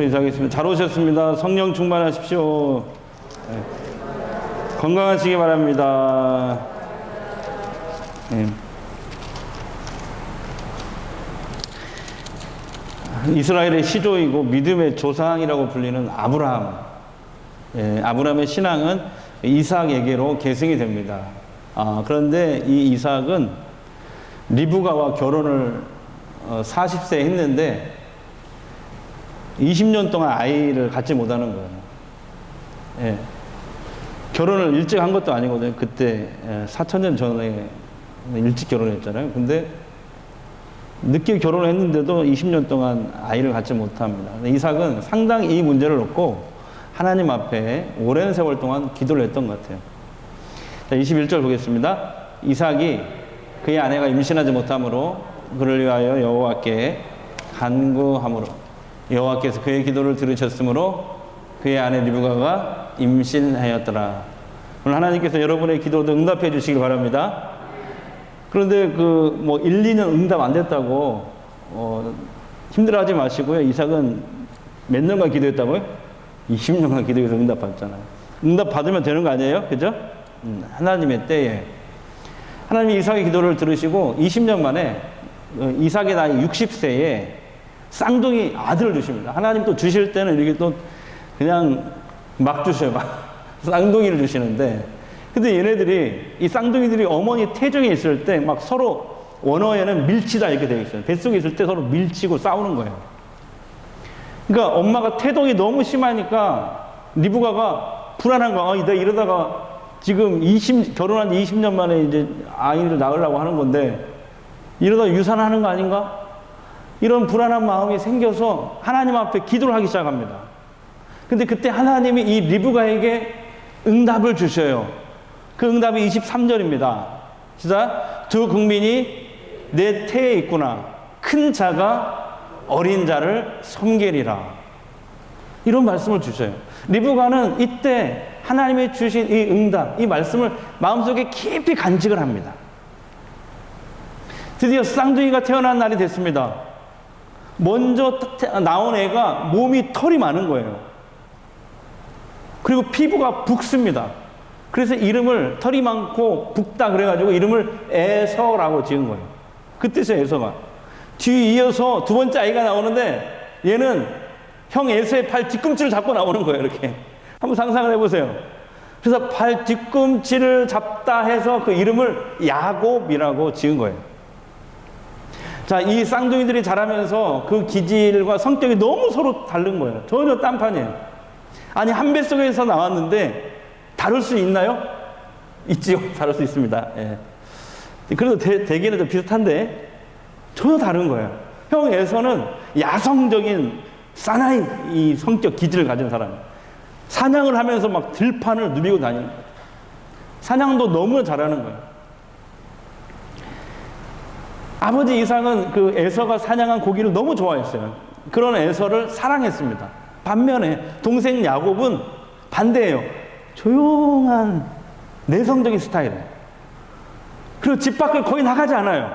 인사하겠습니다. 잘 오셨습니다. 성령 충만하십시오. 네. 건강하시기 바랍니다. 네. 이스라엘의 시조이고 믿음의 조상이라고 불리는 아브라함. 예, 아브라함의 신앙은 이삭에게로 계승이 됩니다. 그런데 이 이삭은 리브가와 결혼을 40세에 했는데 20년 동안 아이를 갖지 못하는 거예요. 예. 결혼을 일찍 한 것도 아니거든요. 그때 4,000년 전에 일찍 결혼했잖아요. 근데 늦게 결혼을 했는데도 20년 동안 아이를 갖지 못합니다. 이삭은 상당히 이 문제를 놓고 하나님 앞에 오랜 세월 동안 기도를 했던 것 같아요. 자, 21절 보겠습니다. 이삭이 그의 아내가 임신하지 못함으로 그를 위하여 여호와께 간구함으로 여호와께서 그의 기도를 들으셨으므로 그의 아내 리브가가 임신하였더라. 오늘 하나님께서 여러분의 기도도 응답해 주시기 바랍니다. 그런데 1, 2년 응답 안 됐다고 힘들어하지 마시고요. 이삭은 몇 년간 기도했다고요? 20년간 기도해서 응답 받잖아요. 응답 받으면 되는 거 아니에요? 그죠? 하나님의 때에 하나님이 이삭의 기도를 들으시고 20년 만에 이삭의 나이 60세에 쌍둥이 아들을 주십니다. 하나님 또 주실 때는 이렇게 또 그냥 막 주셔요. 쌍둥이를 주시는데, 근데 얘네들이, 이 쌍둥이들이 어머니 태중에 있을 때 막 서로 원어에는 밀치다 이렇게 되어 있어요. 뱃속에 있을 때 서로 밀치고 싸우는 거예요. 그러니까 엄마가 태동이 너무 심하니까 리브가가 불안한 거야. 내가 이러다가 지금 결혼한 20년 만에 이제 아이를 낳으려고 하는 건데 이러다 유산하는 거 아닌가? 이런 불안한 마음이 생겨서 하나님 앞에 기도를 하기 시작합니다. 근데 그때 하나님이 이 리브가에게 응답을 주셔요. 그 응답이 23절입니다. 진짜 두 국민이 내 태에 있구나. 큰 자가 어린 자를 섬기리라. 이런 말씀을 주셔요. 리브가는 이때 하나님이 주신 이 응답, 이 말씀을 마음속에 깊이 간직을 합니다. 드디어 쌍둥이가 태어난 날이 됐습니다. 먼저 나온 애가 몸이 털이 많은 거예요. 그리고 피부가 붓습니다. 그래서 이름을 털이 많고 붓다 그래가지고 이름을 에서라고 지은 거예요. 그 뜻이에요, 에서가. 뒤에 이어서 두 번째 아이가 나오는데 얘는 형 에서의 팔 뒤꿈치를 잡고 나오는 거예요, 이렇게. 한번 상상을 해보세요. 그래서 팔 뒤꿈치를 잡다 해서 그 이름을 야곱이라고 지은 거예요. 자, 이 쌍둥이들이 자라면서 그 기질과 성격이 너무 서로 다른 거예요. 전혀 딴판이에요. 아니, 한 뱃속에서 나왔는데 다룰 수 있나요? 있지요. 다룰 수 있습니다. 예. 그래도 대개는 좀 비슷한데 전혀 다른 거예요. 형 에서는 야성적인 사나이 이 성격 기질을 가진 사람이에요. 사냥을 하면서 막 들판을 누비고 다니는 거예요. 사냥도 너무 잘하는 거예요. 아버지 이삭은 그 에서가 사냥한 고기를 너무 좋아했어요. 그런 에서를 사랑했습니다. 반면에 동생 야곱은 반대예요. 조용한 내성적인 스타일이에요. 그리고 집 밖을 거의 나가지 않아요.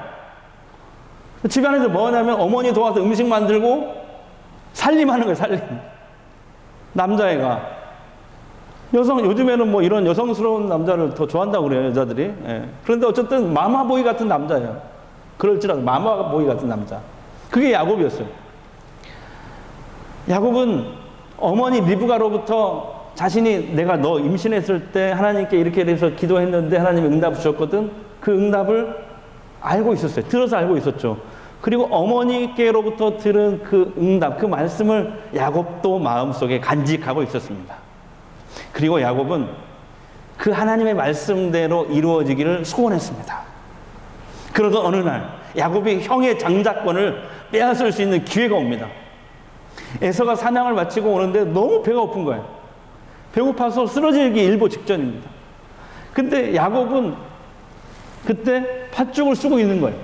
집안에서 뭐 하냐면 어머니 도와서 음식 만들고 살림하는 거예요, 살림. 남자애가. 요즘에는 뭐 이런 여성스러운 남자를 더 좋아한다고 그래요, 여자들이. 예. 그런데 어쨌든 마마보이 같은 남자예요. 그럴지라도 마마보이 같은 남자. 그게 야곱이었어요. 야곱은 어머니 리브가로부터 자신이 내가 너 임신했을 때 하나님께 이렇게 돼서 기도했는데 하나님이 응답 주셨거든. 그 응답을 알고 있었어요. 들어서 알고 있었죠. 그리고 어머니께로부터 들은 그 응답, 그 말씀을 야곱도 마음속에 간직하고 있었습니다. 그리고 야곱은 그 하나님의 말씀대로 이루어지기를 소원했습니다. 그러던 어느 날 야곱이 형의 장자권을 빼앗을 수 있는 기회가 옵니다. 에서가 사냥을 마치고 오는데 너무 배가 고픈 거예요. 배고파서 쓰러지기 일보 직전입니다. 근데 야곱은 그때 팥죽을 쓰고 있는 거예요.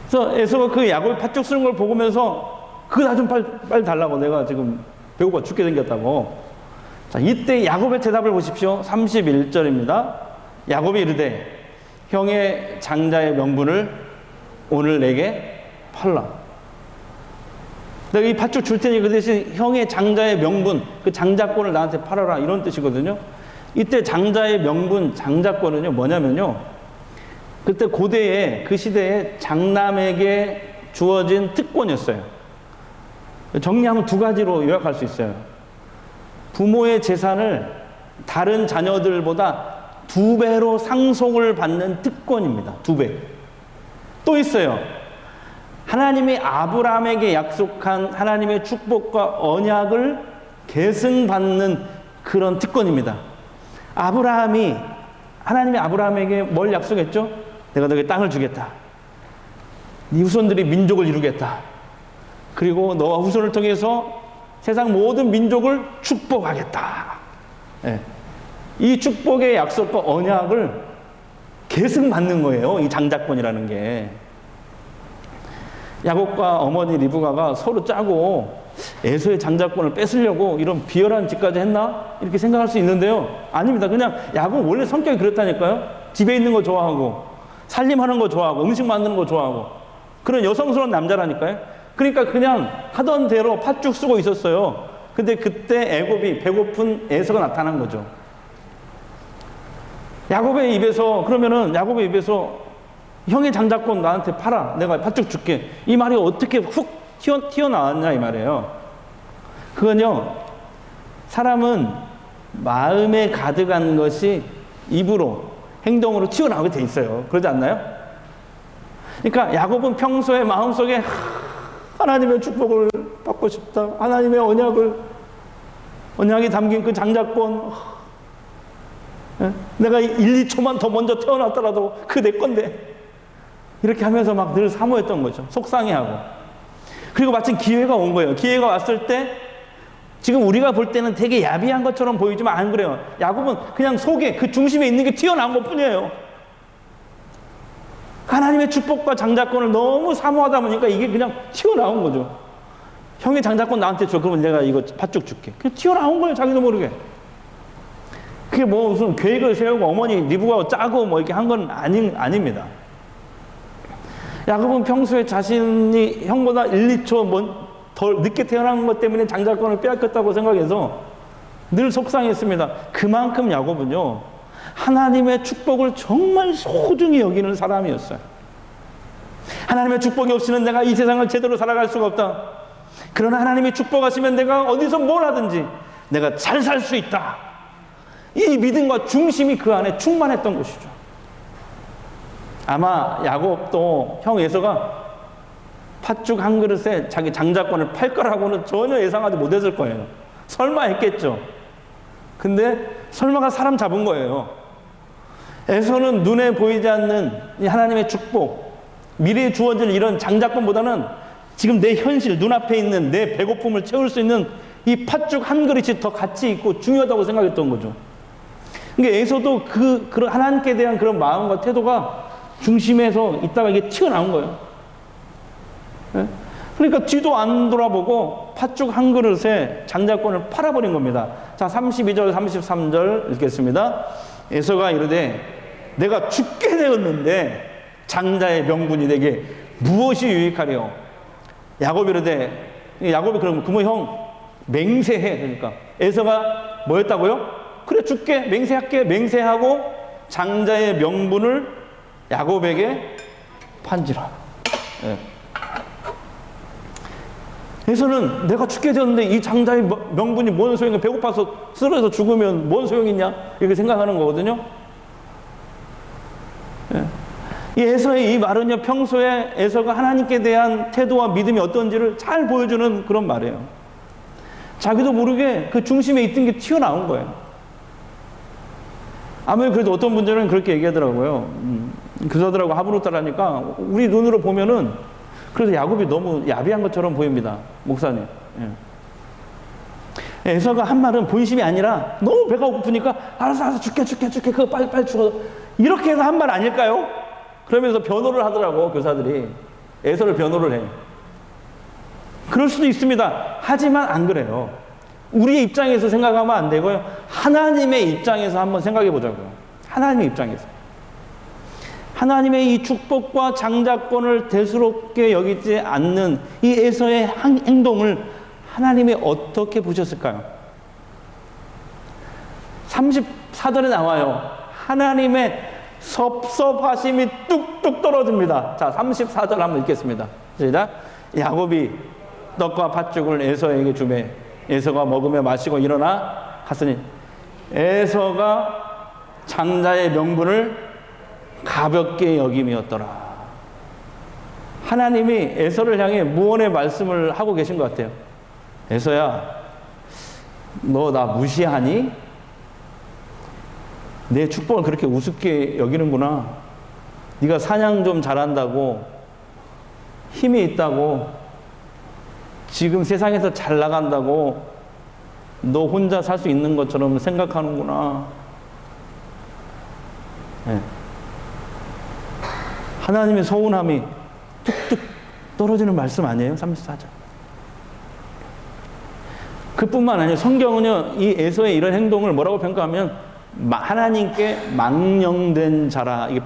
그래서 에서가 그 야곱이 팥죽 쓰는 걸 보면서 그거 나 좀 빨리 달라고, 내가 지금 배고파 죽게 생겼다고. 자, 이때 야곱의 대답을 보십시오. 31절입니다. 야곱이 이르되 형의 장자의 명분을 오늘 내게 팔라. 내가 이 팥죽 줄 테니 그 대신 형의 장자의 명분, 그 장자권을 나한테 팔아라, 이런 뜻이거든요. 이때 장자의 명분, 장자권은요 뭐냐면요, 그때 고대에, 그 시대에 장남에게 주어진 특권이었어요. 정리하면 두 가지로 요약할 수 있어요. 부모의 재산을 다른 자녀들보다 2배로 상속을 받는 특권입니다. 2배. 또 있어요. 하나님이 아브라함에게 약속한 하나님의 축복과 언약을 계승받는 그런 특권입니다. 하나님이 아브라함에게 뭘 약속했죠? 내가 너에게 땅을 주겠다. 네 후손들이 민족을 이루겠다. 그리고 너와 후손을 통해서 세상 모든 민족을 축복하겠다. 네. 이 축복의 약속과 언약을 계승받는 거예요. 이 장자권이라는 게. 야곱과 어머니 리브가가 서로 짜고 에서의 장자권을 뺏으려고 이런 비열한 짓까지 했나? 이렇게 생각할 수 있는데요. 아닙니다. 그냥 야곱 원래 성격이 그렇다니까요. 집에 있는 거 좋아하고 살림하는 거 좋아하고 음식 만드는 거 좋아하고 그런 여성스러운 남자라니까요. 그러니까 그냥 하던 대로 팥죽 쓰고 있었어요. 근데 그때 애굽이 배고픈 에서가 나타난 거죠. 야곱의 입에서 형의 장자권 나한테 팔아. 내가 팥죽 줄게. 이 말이 어떻게 훅 튀어나왔냐 이 말이에요. 그건요, 사람은 마음에 가득한 것이 입으로, 행동으로 튀어나오게 돼 있어요. 그러지 않나요? 그러니까 야곱은 평소에 마음속에 하나님의 축복을 받고 싶다. 하나님의 언약이 담긴 그 장자권. 내가 1, 2초만 더 먼저 태어났더라도 그 내 건데. 이렇게 하면서 막 늘 사모했던 거죠. 속상해하고. 그리고 마침 기회가 온 거예요. 기회가 왔을 때 지금 우리가 볼 때는 되게 야비한 것처럼 보이지만 안 그래요. 야곱은 그냥 속에 그 중심에 있는 게 튀어나온 것 뿐이에요. 하나님의 축복과 장자권을 너무 사모하다 보니까 이게 그냥 튀어나온 거죠. 형의 장자권 나한테 줘. 그러면 내가 이거 팥죽 줄게. 그냥 튀어나온 거예요. 자기도 모르게. 그게 뭐 무슨 계획을 세우고 어머니 리브가 짜고 뭐 이렇게 한 건 아닙니다. 야곱은 평소에 자신이 형보다 1, 2초 더 늦게 태어난 것 때문에 장자권을 빼앗겼다고 생각해서 늘 속상했습니다. 그만큼 야곱은요, 하나님의 축복을 정말 소중히 여기는 사람이었어요. 하나님의 축복이 없이는 내가 이 세상을 제대로 살아갈 수가 없다. 그러나 하나님이 축복하시면 내가 어디서 뭘 하든지 내가 잘 살 수 있다. 이 믿음과 중심이 그 안에 충만했던 것이죠. 아마 야곱도 형 에서가 팥죽 한 그릇에 자기 장자권을 팔 거라고는 전혀 예상하지 못했을 거예요. 설마 했겠죠. 근데 설마가 사람 잡은 거예요. 에서는 눈에 보이지 않는 이 하나님의 축복, 미래에 주어질 이런 장자권보다는 지금 내 현실, 눈앞에 있는 내 배고픔을 채울 수 있는 이 팥죽 한 그릇이 더 가치 있고 중요하다고 생각했던 거죠. 그러니까 에서도 그런 하나님께 대한 그런 마음과 태도가 중심에서 있다가 이게 튀어나온 거예요. 네? 그러니까 뒤도 안 돌아보고 팥죽 한 그릇에 장자권을 팔아버린 겁니다. 자, 32절, 33절 읽겠습니다. 에서가 이르되 내가 죽게 되었는데 장자의 명분이 내게 무엇이 유익하리요? 야곱이 이르되, 야곱이 그러면 그모 형 맹세해. 그러니까 에서가 뭐였다고요? 그래 줄게, 맹세할게. 맹세하고 장자의 명분을 야곱에게 판지라. 네. 에서는 내가 죽게 되었는데 이 장자의 명분이 뭔 소용이야? 배고파서 쓰러져서 죽으면 뭔 소용이냐? 이렇게 생각하는 거거든요. 네. 이 에서의 이 말은요, 평소에 에서가 하나님께 대한 태도와 믿음이 어떤지를 잘 보여주는 그런 말이에요. 자기도 모르게 그 중심에 있던 게 튀어나온 거예요. 아무리 그래도 어떤 분들은 그렇게 얘기하더라고요. 교사들하고 합으로 따라하니까 우리 눈으로 보면은 그래서 야곱이 너무 야비한 것처럼 보입니다. 목사님. 예. 에서가 한 말은 본심이 아니라 너무 배가 고프니까 알았어 줄게 그거 빨리 죽어. 이렇게 해서 한 말 아닐까요? 그러면서 변호를 하더라고, 교사들이. 에서를 변호를 해. 그럴 수도 있습니다. 하지만 안 그래요. 우리의 입장에서 생각하면 안 되고요. 하나님의 입장에서 한번 생각해 보자고요. 하나님의 입장에서. 하나님의 이 축복과 장자권을 대수롭게 여기지 않는 이 에서의 행동을 하나님이 어떻게 보셨을까요? 34절에 나와요. 하나님의 섭섭하심이 뚝뚝 떨어집니다. 자, 34절 한번 읽겠습니다. 시작. 야곱이 떡과 팥죽을 에서에게 주매 에서가 먹으며 마시고 일어나 갔으니 에서가 장자의 명분을 가볍게 여김이었더라. 하나님이 에서를 향해 무언의 말씀을 하고 계신 것 같아요. 에서야, 너 나 무시하니? 내 축복을 그렇게 우습게 여기는구나. 네가 사냥 좀 잘한다고, 힘이 있다고, 지금 세상에서 잘 나간다고 너 혼자 살 수 있는 것처럼 생각하는구나. 네. 하나님의 서운함이 뚝뚝 떨어지는 말씀 아니에요? 34절. 그뿐만 아니라 성경은요, 이 에서의 이런 행동을 뭐라고 평가하면 하나님께 망령된 자라 이게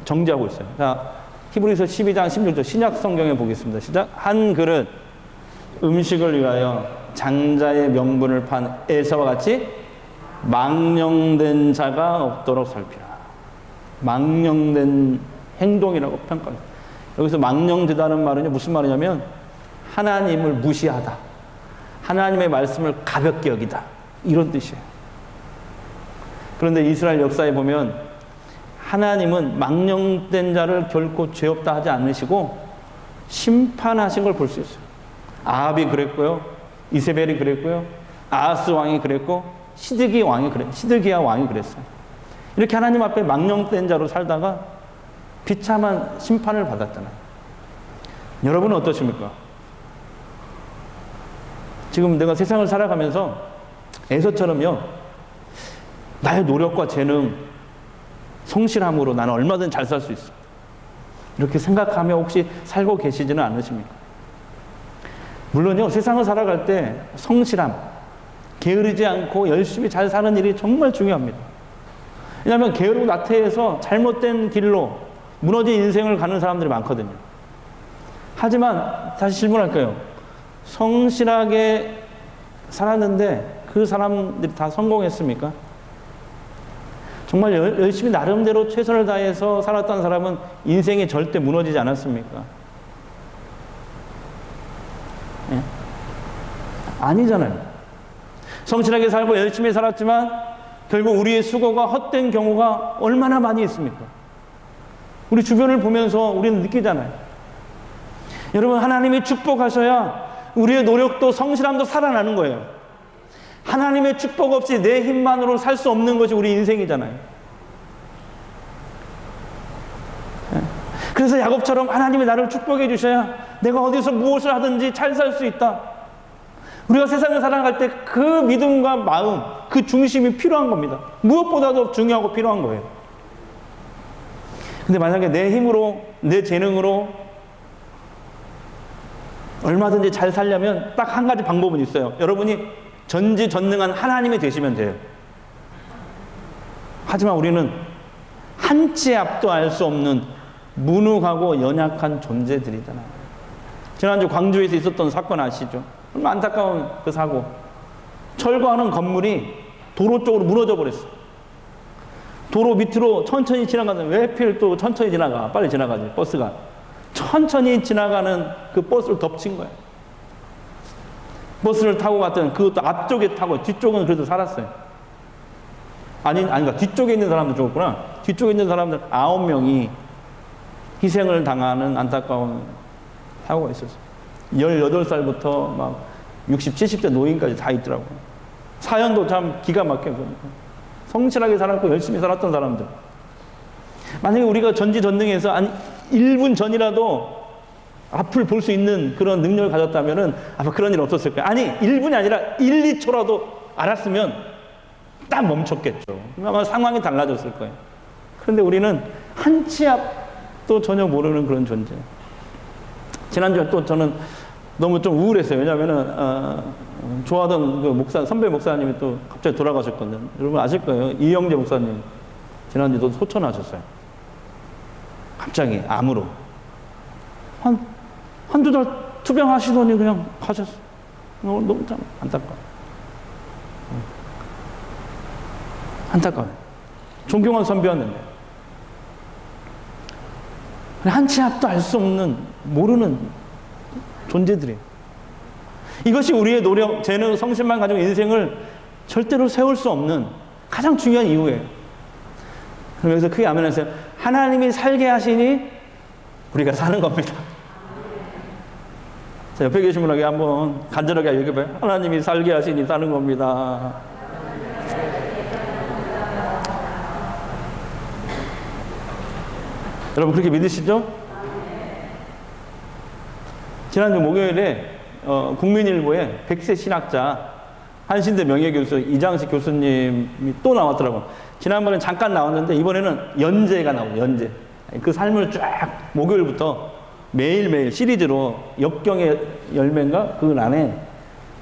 정지하고 있어요. 자, 히브리서 12장 16절 신약 성경에 보겠습니다. 시작. 한 그릇 음식을 위하여 장자의 명분을 판 에서와 같이 망령된 자가 없도록 살피라. 망령된 행동이라고 평가합니다. 여기서 망령되다는 말은 무슨 말이냐면 하나님을 무시하다. 하나님의 말씀을 가볍게 여기다. 이런 뜻이에요. 그런데 이스라엘 역사에 보면 하나님은 망령된 자를 결코 죄 없다 하지 않으시고 심판하신 걸 볼 수 있어요. 아합이 그랬고요. 이세벨이 그랬고요. 아하스 왕이 그랬고 시드기야 왕이 그랬어요. 이렇게 하나님 앞에 망령된 자로 살다가 비참한 심판을 받았잖아요. 여러분은 어떠십니까? 지금 내가 세상을 살아가면서 에서처럼요, 나의 노력과 재능, 성실함으로 나는 얼마든 잘 살 수 있어. 이렇게 생각하며 혹시 살고 계시지는 않으십니까? 물론요, 세상을 살아갈 때 성실함, 게으르지 않고 열심히 잘 사는 일이 정말 중요합니다. 왜냐하면 게으르고 나태해서 잘못된 길로 무너진 인생을 가는 사람들이 많거든요. 하지만 다시 질문할까요? 성실하게 살았는데 그 사람들이 다 성공했습니까? 정말 열심히 나름대로 최선을 다해서 살았던 사람은 인생이 절대 무너지지 않았습니까? 네? 아니잖아요. 성실하게 살고 열심히 살았지만 결국 우리의 수고가 헛된 경우가 얼마나 많이 있습니까? 우리 주변을 보면서 우리는 느끼잖아요. 여러분, 하나님이 축복하셔야 우리의 노력도 성실함도 살아나는 거예요. 하나님의 축복 없이 내 힘만으로 살 수 없는 것이 우리 인생이잖아요. 그래서 야곱처럼 하나님이 나를 축복해 주셔야 내가 어디서 무엇을 하든지 잘 살 수 있다. 우리가 세상을 살아갈 때 그 믿음과 마음, 그 중심이 필요한 겁니다. 무엇보다도 중요하고 필요한 거예요. 근데 만약에 내 힘으로, 내 재능으로 얼마든지 잘 살려면 딱 한 가지 방법은 있어요. 여러분이 전지전능한 하나님이 되시면 돼요. 하지만 우리는 한 치 앞도 알 수 없는 무능하고 연약한 존재들이잖아요. 지난주 광주에서 있었던 사건 아시죠? 얼마나 안타까운 그 사고. 철거하는 건물이 도로 쪽으로 무너져 버렸어요. 도로 밑으로 천천히 지나가는, 왜 하필 또 천천히 지나가? 빨리 지나가지, 버스가. 천천히 지나가는 그 버스를 덮친 거예요. 버스를 타고 갔더니 그것도 앞쪽에 타고 뒤쪽은 그래도 살았어요. 그러니까 뒤쪽에 있는 사람들 죽었구나. 뒤쪽에 있는 사람들 9명이 희생을 당하는 안타까운 사고가 있었어요. 18살부터 막 60, 70대 노인까지 다 있더라고요. 사연도 참 기가 막혀요. 성실하게 살았고 열심히 살았던 사람들. 만약에 우리가 전지전능해서 한 1분 전이라도 앞을 볼 수 있는 그런 능력을 가졌다면은 아마 그런 일 없었을 거예요. 아니, 1분이 아니라 1, 2초라도 알았으면 딱 멈췄겠죠. 아마 상황이 달라졌을 거예요. 그런데 우리는 한 치 앞도 전혀 모르는 그런 존재. 지난주에 또 저는 너무 좀 우울했어요. 왜냐면은, 좋아하던 그 선배 목사님이 또 갑자기 돌아가셨거든요. 여러분 아실 거예요. 이영재 목사님. 지난주도 소천하셨어요. 갑자기 암으로. 한두 달 투병하시더니 그냥 가셨어. 너무 참 안타까워. 안타까워요. 존경한 선배였는데. 한 치 앞도 알 수 없는, 모르는 존재들이에요. 이것이 우리의 노력, 재능, 성실만 가지고 인생을 절대로 세울 수 없는 가장 중요한 이유예요. 그럼 여기서 크게 아멘 하세요. 하나님이 살게 하시니 우리가 사는 겁니다. 자, 옆에 계신 분에게 한번 간절하게 얘기해봐요. 하나님이 살게 하시니 사는 겁니다. 여러분 그렇게 믿으시죠? 지난주 목요일에 국민일보에 100세 신학자 한신대 명예교수 이장식 교수님이 또 나왔더라고요. 지난번엔 잠깐 나왔는데 이번에는 연재가 나오고 연재. 그 삶을 쫙 목요일부터 매일매일 시리즈로 역경의 열매인가? 그 안에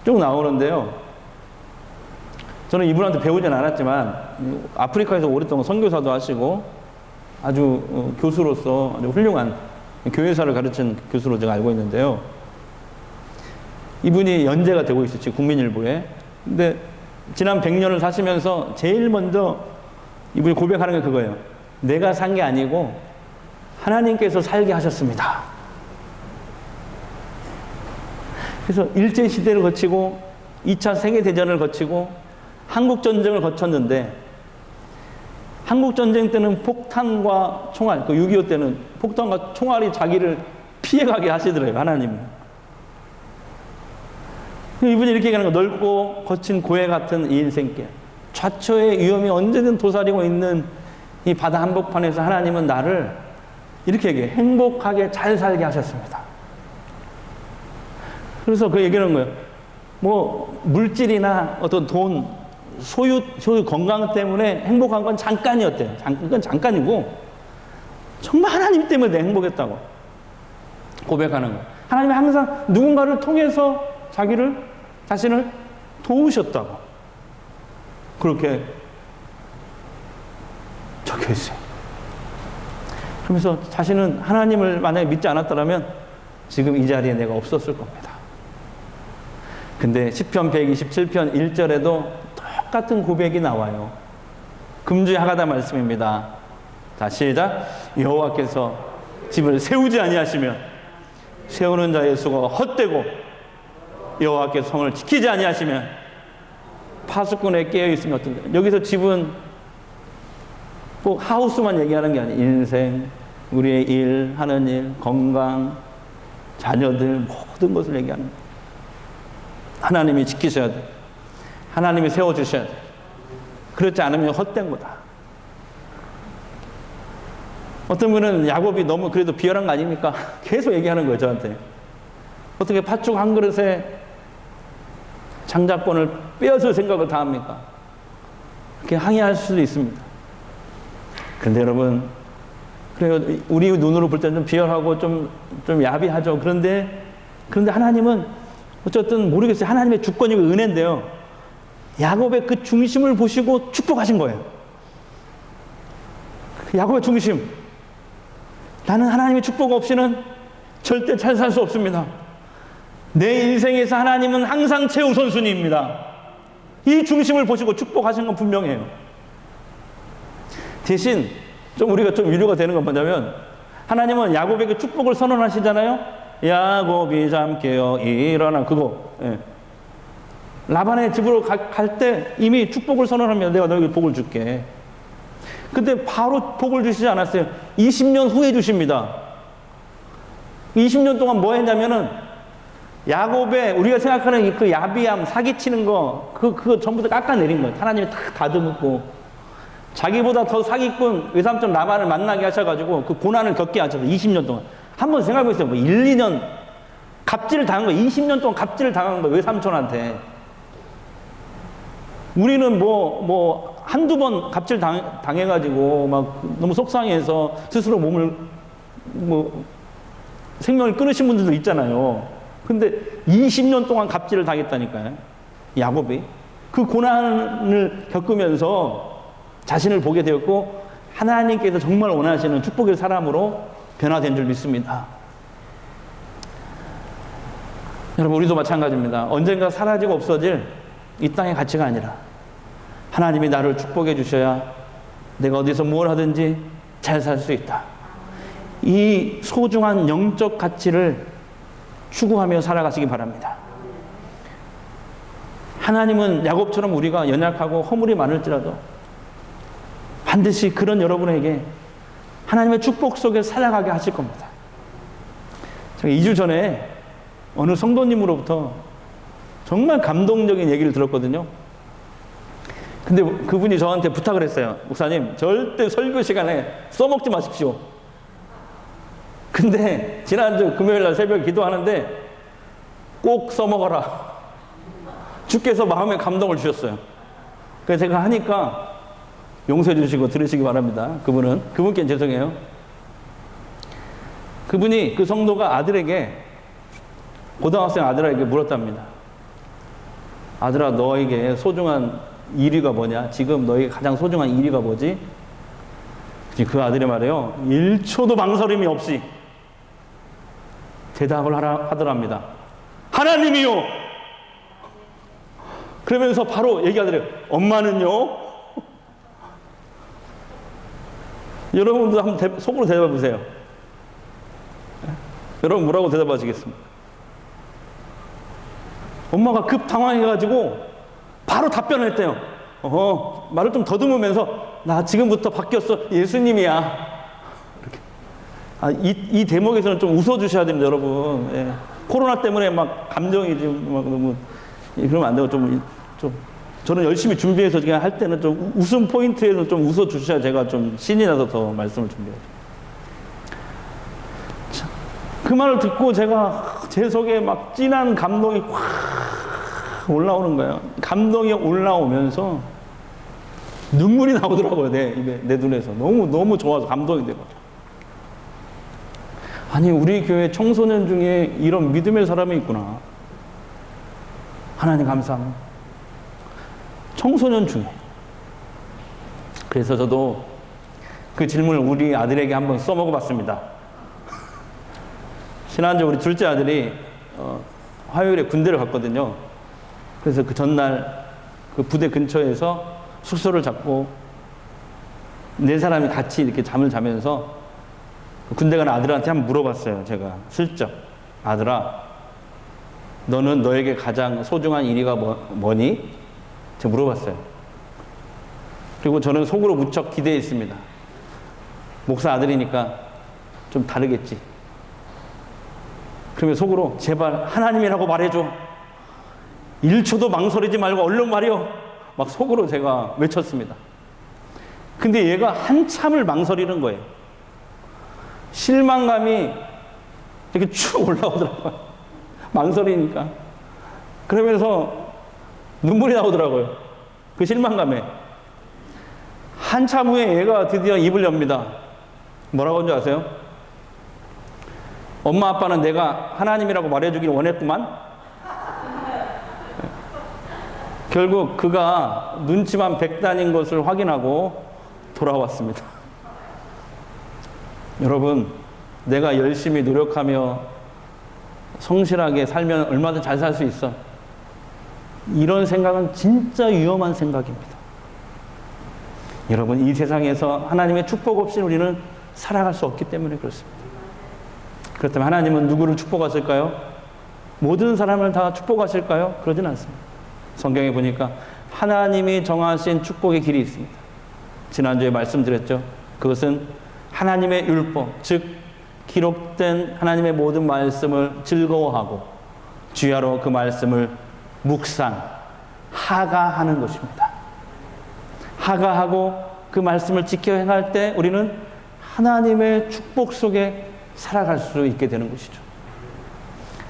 쭉 나오는데요. 저는 이분한테 배우진 않았지만 아프리카에서 오랫동안 선교사도 하시고 아주 교수로서 아주 훌륭한 교회사를 가르친 교수로 제가 알고 있는데요. 이분이 연재가 되고 있어요. 지금 국민일보에. 근데 지난 100년을 사시면서 제일 먼저 이분이 고백하는 게 그거예요. 내가 산 게 아니고 하나님께서 살게 하셨습니다. 그래서 일제시대를 거치고 2차 세계대전을 거치고 한국전쟁을 거쳤는데 한국전쟁 때는 폭탄과 총알, 그 6.25 때는 폭탄과 총알이 자기를 피해가게 하시더래요. 하나님은. 이분이 이렇게 얘기하는 거, 넓고 거친 고해 같은 이 인생길, 좌초의 위험이 언제든 도사리고 있는 이 바다 한복판에서 하나님은 나를 이렇게 얘기해, 행복하게 잘 살게 하셨습니다. 그래서 그 얘기하는 거예요. 뭐 물질이나 어떤 돈, 소유 건강 때문에 행복한 건 잠깐이었대요. 그건 잠깐이고 정말 하나님 때문에 내가 행복했다고 고백하는 거예요. 하나님이 항상 누군가를 통해서 자신을 도우셨다고 그렇게 적혀 있어요. 그러면서 자신은 하나님을 만약에 믿지 않았더라면 지금 이 자리에 내가 없었을 겁니다. 근데 시편 127편 1절에도 똑같은 고백이 나와요. 금주의 하가다 말씀입니다. 자, 시작. 여호와께서 집을 세우지 아니하시면 세우는 자의 수고가 헛되고 여호와께서 성을 지키지 아니하시면 파수꾼에 깨어 있으면 어떤가. 여기서 집은 꼭 하우스만 얘기하는 게 아니에요. 인생, 우리의 일, 하는 일, 건강, 자녀들 모든 것을 얘기하는 거예요. 하나님이 지키셔야 돼. 하나님이 세워주셔야 돼. 그렇지 않으면 헛된 거다. 어떤 분은 야곱이 너무 그래도 비열한 거 아닙니까? 계속 얘기하는 거예요, 저한테. 어떻게 팥죽 한 그릇에 장자권을 빼앗을 생각을 다 합니까? 그렇게 항의할 수도 있습니다. 그런데 여러분, 그래요. 우리 눈으로 볼 때는 좀 비열하고 좀 야비하죠. 그런데 하나님은 어쨌든 모르겠어요. 하나님의 주권이고 은혜인데요. 야곱의 그 중심을 보시고 축복하신 거예요. 야곱의 중심. 나는 하나님의 축복 없이는 절대 잘 살 수 없습니다. 내 인생에서 하나님은 항상 최우선순위입니다. 이 중심을 보시고 축복하신 건 분명해요. 대신 좀 우리가 좀 위로가 되는 건 뭐냐면 하나님은 야곱에게 축복을 선언하시잖아요. 야곱이 잠 깨어 일어나, 그거. 예. 라반의 집으로 갈 때 이미 축복을 선언하면 내가 너에게 복을 줄게. 근데 바로 복을 주시지 않았어요. 20년 후에 주십니다. 20년 동안 뭐 했냐면은 야곱의 우리가 생각하는 그 야비함, 사기치는 거, 그거 전부 다 깎아내린 거예요. 하나님이 다 다듬고 자기보다 더 사기꾼 외삼촌 라반을 만나게 하셔가지고 그 고난을 겪게 하셔서 20년 동안. 한번 생각해보세요. 뭐 1, 2년 갑질을 당한 거예요. 20년 동안 갑질을 당한 거예요. 외삼촌한테. 우리는 한두 번 갑질 당해가지고 막 너무 속상해서 스스로 몸을 생명을 끊으신 분들도 있잖아요. 근데 20년 동안 갑질을 당했다니까요. 야곱이. 그 고난을 겪으면서 자신을 보게 되었고 하나님께서 정말 원하시는 축복의 사람으로 변화된 줄 믿습니다. 여러분, 우리도 마찬가지입니다. 언젠가 사라지고 없어질 이 땅의 가치가 아니라 하나님이 나를 축복해 주셔야 내가 어디서 뭘 하든지 잘 살 수 있다. 이 소중한 영적 가치를 추구하며 살아가시기 바랍니다. 하나님은 야곱처럼 우리가 연약하고 허물이 많을지라도 반드시 그런 여러분에게 하나님의 축복 속에 살아가게 하실 겁니다. 제가 2주 전에 어느 성도님으로부터 정말 감동적인 얘기를 들었거든요. 근데 그분이 저한테 부탁을 했어요. 목사님, 절대 설교 시간에 써먹지 마십시오. 근데 지난주 금요일 날 새벽에 기도하는데 꼭 써먹어라. 주께서 마음에 감동을 주셨어요. 그래서 제가 하니까 용서해 주시고 들으시기 바랍니다. 그분께 죄송해요. 그분이, 그 성도가 아들에게, 고등학생 아들에게 물었답니다. 아들아, 너에게 소중한 1위가 뭐냐? 지금 너에게 가장 소중한 1위가 뭐지? 그 아들이 말해요. 1초도 망설임이 없이 대답을 하더랍니다. 하나님이요! 그러면서 바로 얘기하더래요. 엄마는요? 여러분도 한번 속으로 대답해 보세요. 여러분 뭐라고 대답하시겠습니까? 엄마가 급 당황해가지고 바로 답변을 했대요. 말을 좀 더듬으면서 나 지금부터 바뀌었어. 예수님이야. 이렇게. 이 대목에서는 좀 웃어주셔야 됩니다, 여러분. 예. 코로나 때문에 막 감정이 지금 막 너무 그러면 안 되고 좀 저는 열심히 준비해서 그냥 할 때는 좀 웃음 포인트에서 좀 웃어주셔야 제가 좀 신이 나서 더 말씀을 준비해요. 그 말을 듣고 제 속에 막 진한 감동이 확 올라오는 거예요. 감동이 올라오면서 눈물이 나오더라고요. 내 눈에서. 너무 좋아서 감동이 되고. 아니, 우리 교회 청소년 중에 이런 믿음의 사람이 있구나. 하나님 감사합니다. 청소년 중에. 그래서 저도 그 질문을 우리 아들에게 한번 써먹어 봤습니다. 지난주 우리 둘째 아들이 화요일에 군대를 갔거든요. 그래서 그 전날 그 부대 근처에서 숙소를 잡고 네 사람이 같이 이렇게 잠을 자면서 군대 간 아들한테 한번 물어봤어요. 제가 슬쩍. 아들아, 너는 너에게 가장 소중한 1위가 뭐니? 제가 물어봤어요. 그리고 저는 속으로 무척 기대했습니다. 목사 아들이니까 좀 다르겠지. 그러면 속으로 제발 하나님이라고 말해줘. 1초도 망설이지 말고 얼른 말이요. 막 속으로 제가 외쳤습니다. 근데 얘가 한참을 망설이는 거예요. 실망감이 이렇게 쭉 올라오더라고요. 망설이니까. 그러면서 눈물이 나오더라고요. 그 실망감에. 한참 후에 얘가 드디어 입을 엽니다. 뭐라고 한 줄 아세요? 엄마 아빠는 내가 하나님이라고 말해주길 원했구만. 결국 그가 눈치만 100단인 것을 확인하고 돌아왔습니다. 여러분, 내가 열심히 노력하며 성실하게 살면 얼마든 잘 살 수 있어. 이런 생각은 진짜 위험한 생각입니다. 여러분, 이 세상에서 하나님의 축복 없이 우리는 살아갈 수 없기 때문에 그렇습니다. 그렇다면 하나님은 누구를 축복하실까요? 모든 사람을 다 축복하실까요? 그러진 않습니다. 성경에 보니까 하나님이 정하신 축복의 길이 있습니다. 지난주에 말씀드렸죠. 그것은 하나님의 율법, 즉 기록된 하나님의 모든 말씀을 즐거워하고 주야로 그 말씀을 묵상, 하가하는 것입니다. 하가하고 그 말씀을 지켜 행할 때 우리는 하나님의 축복 속에 살아갈 수 있게 되는 것이죠.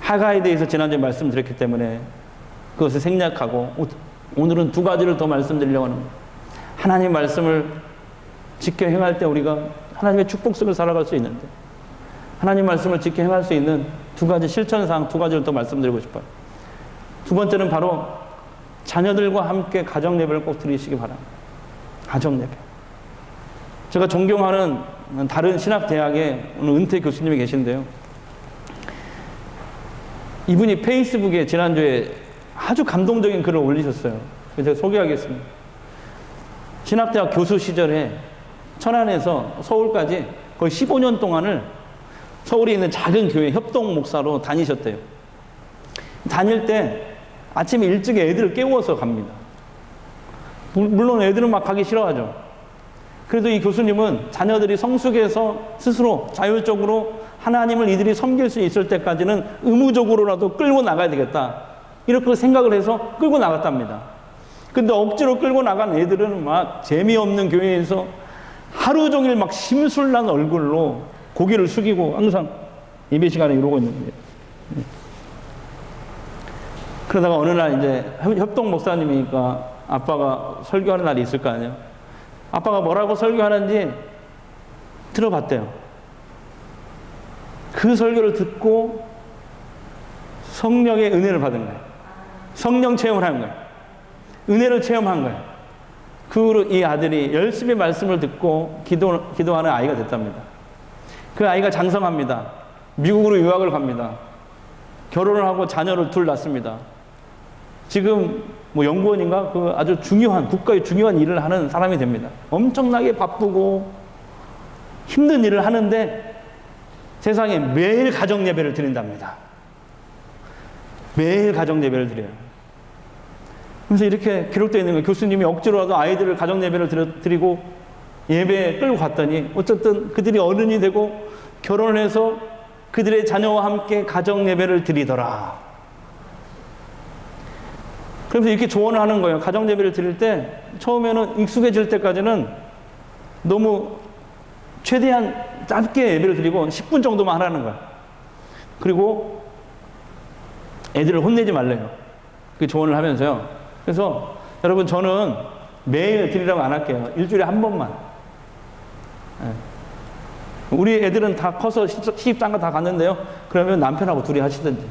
하가에 대해서 지난주에 말씀드렸기 때문에 그것을 생략하고 오늘은 두 가지를 더 말씀드리려고 합니다. 하나님의 말씀을 지켜 행할 때 우리가 하나님의 축복 속을 살아갈 수 있는데 하나님 말씀을 지켜 행할 수 있는 두 가지 실천사항 두 가지를 더 말씀드리고 싶어요. 두 번째는 바로 자녀들과 함께 가정 예배를 꼭 드리시기 바랍니다. 가정 예배. 제가 존경하는 다른 신학대학에 오늘 은퇴 교수님이 계신데요. 이분이 페이스북에 지난주에 아주 감동적인 글을 올리셨어요. 그래서 제가 소개하겠습니다. 신학대학 교수 시절에 천안에서 서울까지 거의 15년 동안을 서울에 있는 작은 교회 협동 목사로 다니셨대요. 다닐 때 아침에 일찍 애들을 깨워서 갑니다. 물론 애들은 막 가기 싫어하죠. 그래도 이 교수님은 자녀들이 성숙해서 스스로 자율적으로 하나님을 이들이 섬길 수 있을 때까지는 의무적으로라도 끌고 나가야 되겠다, 이렇게 생각을 해서 끌고 나갔답니다. 근데 억지로 끌고 나간 애들은 막 재미없는 교회에서 하루 종일 막 심술난 얼굴로 고개를 숙이고 항상 예배 시간에 이러고 있는 거예요. 그러다가 어느 날 이제 협동 목사님이니까 아빠가 설교하는 날이 있을 거 아니에요. 아빠가 뭐라고 설교하는지 들어봤대요. 그 설교를 듣고 성령의 은혜를 받은 거예요. 성령 체험을 한 거예요. 은혜를 체험한 거예요. 그 후로 이 아들이 열심히 말씀을 듣고 기도하는 아이가 됐답니다. 그 아이가 장성합니다. 미국으로 유학을 갑니다. 결혼을 하고 자녀를 둘 낳습니다. 지금 뭐 연구원인가 그 아주 중요한, 국가의 중요한 일을 하는 사람이 됩니다. 엄청나게 바쁘고 힘든 일을 하는데 세상에 매일 가정 예배를 드린답니다. 매일 가정 예배를 드려요. 그래서 이렇게 기록되어 있는 거예요. 교수님이 억지로라도 아이들을 가정 예배를 드리고 예배에 끌고 갔더니 어쨌든 그들이 어른이 되고 결혼을 해서 그들의 자녀와 함께 가정 예배를 드리더라. 그래서 이렇게 조언을 하는 거예요. 가정 예배를 드릴 때 처음에는 익숙해질 때까지는 너무 최대한 짧게 예배를 드리고 10분 정도만 하라는 거예요. 그리고 애들을 혼내지 말래요. 그 조언을 하면서요. 그래서 여러분, 저는 매일 드리라고 안 할게요. 일주일에 한 번만. 우리 애들은 다 커서 시집장가 다 갔는데요. 그러면 남편하고 둘이 하시든지.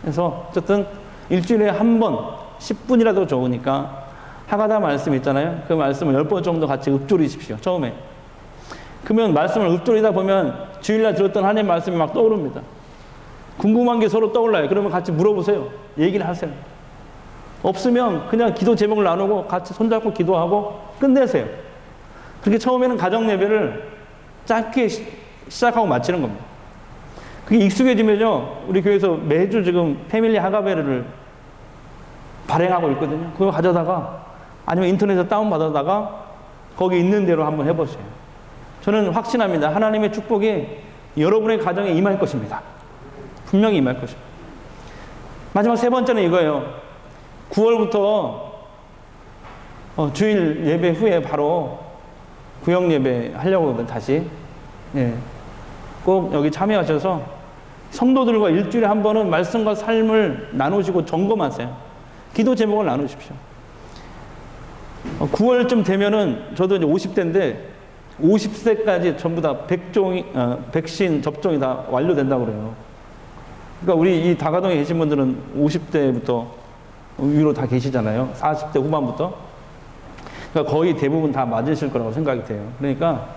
그래서 어쨌든 일주일에 한 번 10분이라도 좋으니까 하가다 말씀 있잖아요. 그 말씀을 10번 정도 같이 읊조리십시오. 처음에. 그러면 말씀을 읊조리다 보면 주일날 들었던 하나님 말씀이 막 떠오릅니다. 궁금한 게 서로 떠올라요. 그러면 같이 물어보세요. 얘기를 하세요. 없으면 그냥 기도 제목을 나누고 같이 손잡고 기도하고 끝내세요. 그렇게 처음에는 가정 예배를 짧게 시작하고 마치는 겁니다. 그게 익숙해지면요, 우리 교회에서 매주 지금 패밀리 하가베르를 발행하고 있거든요. 그거 가져다가 아니면 인터넷에서 다운받아다가 거기 있는 대로 한번 해보세요. 저는 확신합니다. 하나님의 축복이 여러분의 가정에 임할 것입니다. 분명히 임할 것입니다. 마지막 세 번째는 이거예요. 9월부터 주일 예배 후에 바로 구역 예배 하려고 다시, 꼭 여기 참여하셔서 성도들과 일주일에 한 번은 말씀과 삶을 나누시고 점검하세요. 기도 제목을 나누십시오. 9월쯤 되면은 저도 이제 50대인데 50세까지 전부 다 백신 접종이 다 완료된다고 그래요. 그러니까 우리 이 다가동에 계신 분들은 50대부터 위로 다 계시잖아요. 40대 후반부터. 그러니까 거의 대부분 다 맞으실 거라고 생각이 돼요. 그러니까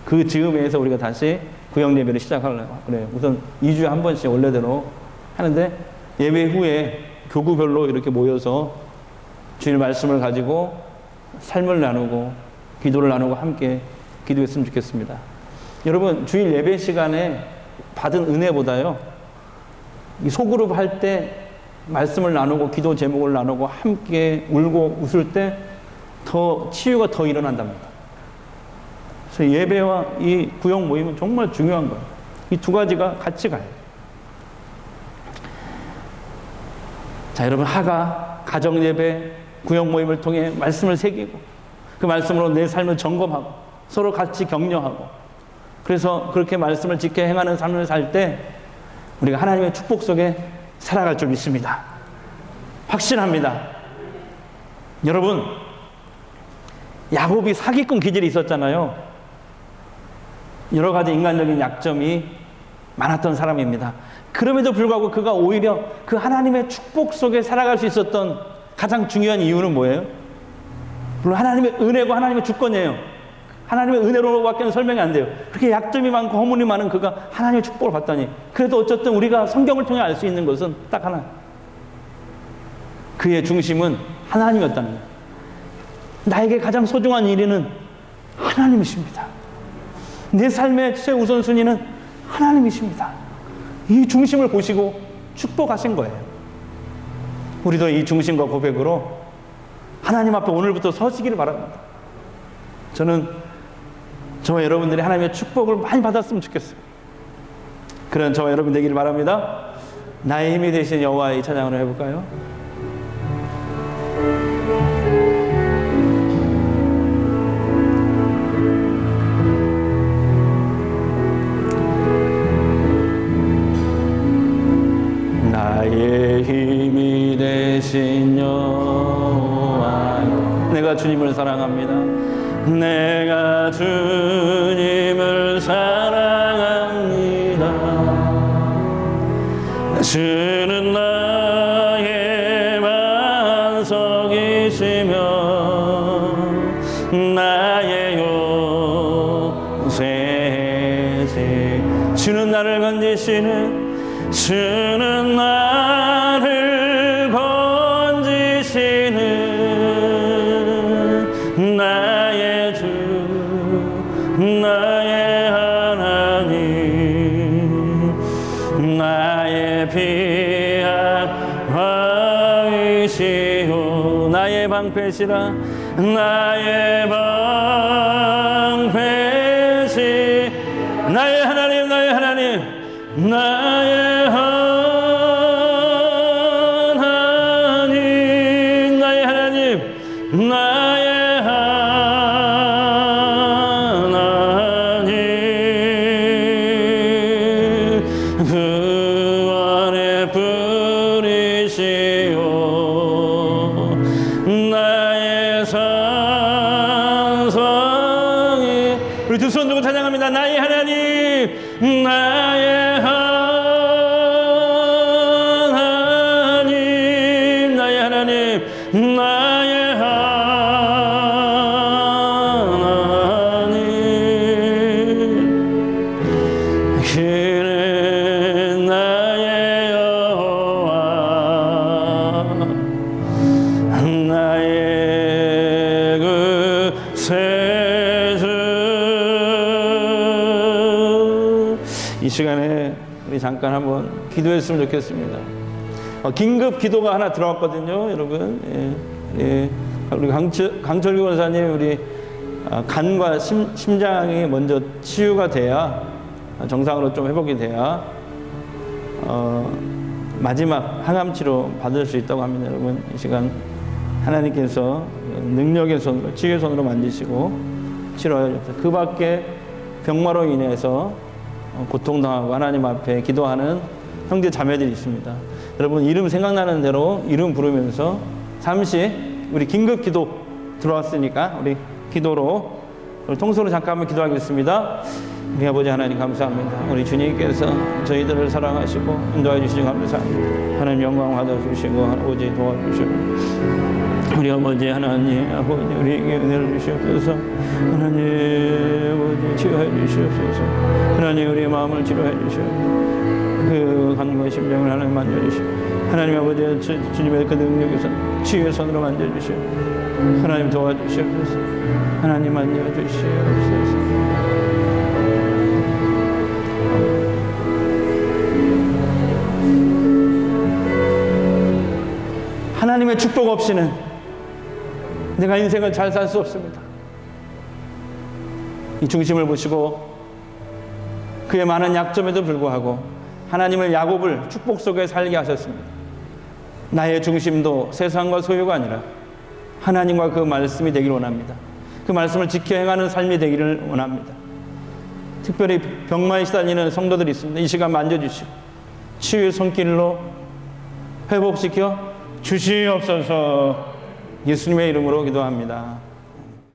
그 즈음에서 우리가 다시 구역 예배를 시작하려고 그래요. 우선 2주에 한 번씩 원래대로 하는데 예배 후에 교구별로 이렇게 모여서 주일 말씀을 가지고 삶을 나누고 기도를 나누고 함께 기도했으면 좋겠습니다. 여러분, 주일 예배 시간에 받은 은혜보다요, 이 소그룹 할 때 말씀을 나누고 기도 제목을 나누고 함께 울고 웃을 때 더 치유가 더 일어난답니다. 그래서 예배와 이 구역 모임은 정말 중요한 거예요. 이 두 가지가 같이 가요. 자, 여러분, 가정 예배, 구역 모임을 통해 말씀을 새기고 그 말씀으로 내 삶을 점검하고 서로 같이 격려하고, 그래서 그렇게 말씀을 지켜 행하는 삶을 살 때 우리가 하나님의 축복 속에 살아갈 줄 믿습니다. 확신합니다. 여러분, 야곱이 사기꾼 기질이 있었잖아요. 여러 가지 인간적인 약점이 많았던 사람입니다. 그럼에도 불구하고 그가 오히려 그 하나님의 축복 속에 살아갈 수 있었던 가장 중요한 이유는 뭐예요? 물론 하나님의 은혜고 하나님의 주권이에요. 하나님의 은혜로밖에 설명이 안 돼요. 그렇게 약점이 많고 허물이 많은 그가 하나님의 축복을 받다니. 그래도 어쨌든 우리가 성경을 통해 알 수 있는 것은 딱 하나. 그의 중심은 하나님이었다는 거예요. 나에게 가장 소중한 일위는 하나님이십니다. 내 삶의 최우선순위는 하나님이십니다. 이 중심을 보시고 축복하신 거예요. 우리도 이 중심과 고백으로 하나님 앞에 오늘부터 서시기를 바랍니다. 저는 저와 여러분들이 하나님의 축복을 많이 받았으면 좋겠어요. 그런 저와 여러분 되기를 바랍니다. 나의 힘이 되신 여호와의 찬양을 해볼까요? 나의 힘이 되신 여호와, 내가 주님을 사랑합니다. 내가 주님을 사랑합니다. 주는 나의 반석이시며 나의 요새지. 주는 나를 건지시는, 주는 나를 건지시는 나의 주, 나의 하나님, 나의 피한 왕이시오. 나의 방패시라, 나의 방패시, 나의 하나님, 나의 하나님, 나의 하나님, 나의 하나님, 나의 하나님, 구원의 뿌리시오. 나의 산성이. 우리 두 손 들고 찬양합니다. 나의 하나님, 나의 하나님, 나의 하나님, 나의 하나님, 그는 나의 여호와, 나의 구세주. 이 시간에 우리 잠깐 한번 기도했으면 좋겠습니다. 긴급 기도가 하나 들어왔거든요, 여러분. 우리 강철규 권사님, 우리 간과 심장이 먼저 치유가 돼야, 정상으로 좀 회복이 돼야 마지막 항암 치료 받을 수 있다고 합니다. 여러분, 이 시간 하나님께서 능력의 손으로, 치유의 손으로 만지시고 치료하여 주옵소서. 그 밖에 병마로 인해서 고통당하고 하나님 앞에 기도하는 형제 자매들이 있습니다. 여러분, 이름 생각나는 대로 이름 부르면서 잠시 우리 긴급 기도 들어왔으니까 우리 기도로, 우리 통수로 잠깐만 기도하겠습니다. 우리 아버지 하나님 감사합니다. 우리 주님께서 저희들을 사랑하시고 인도해 주시니 감사합니다. 하나님 영광 받아주시고 아버지 도와주시고, 우리 아버지 하나님, 아버지 우리에게 은혜를 주시옵소서. 하나님 아버지 치유해 주시옵소서. 하나님 우리의 마음을 치료해 주시옵소서. 그 간과 심령을 하나님 만져주시고, 하나님 아버지 주님의 그 능력의 손, 치유의 손으로 만져주시고, 하나님 도와주시옵소서. 하나님 만져주시옵소서. 하나님의 축복 없이는 내가 인생을 잘 살 수 없습니다. 이 중심을 보시고 그의 많은 약점에도 불구하고 하나님을, 야곱을 축복 속에 살게 하셨습니다. 나의 중심도 세상과 소유가 아니라 하나님과 그 말씀이 되기를 원합니다. 그 말씀을 지켜 행하는 삶이 되기를 원합니다. 특별히 병마에 시달리는 성도들이 있습니다. 이 시간 만져주시고 치유의 손길로 회복시켜 주시옵소서. 예수님의 이름으로 기도합니다.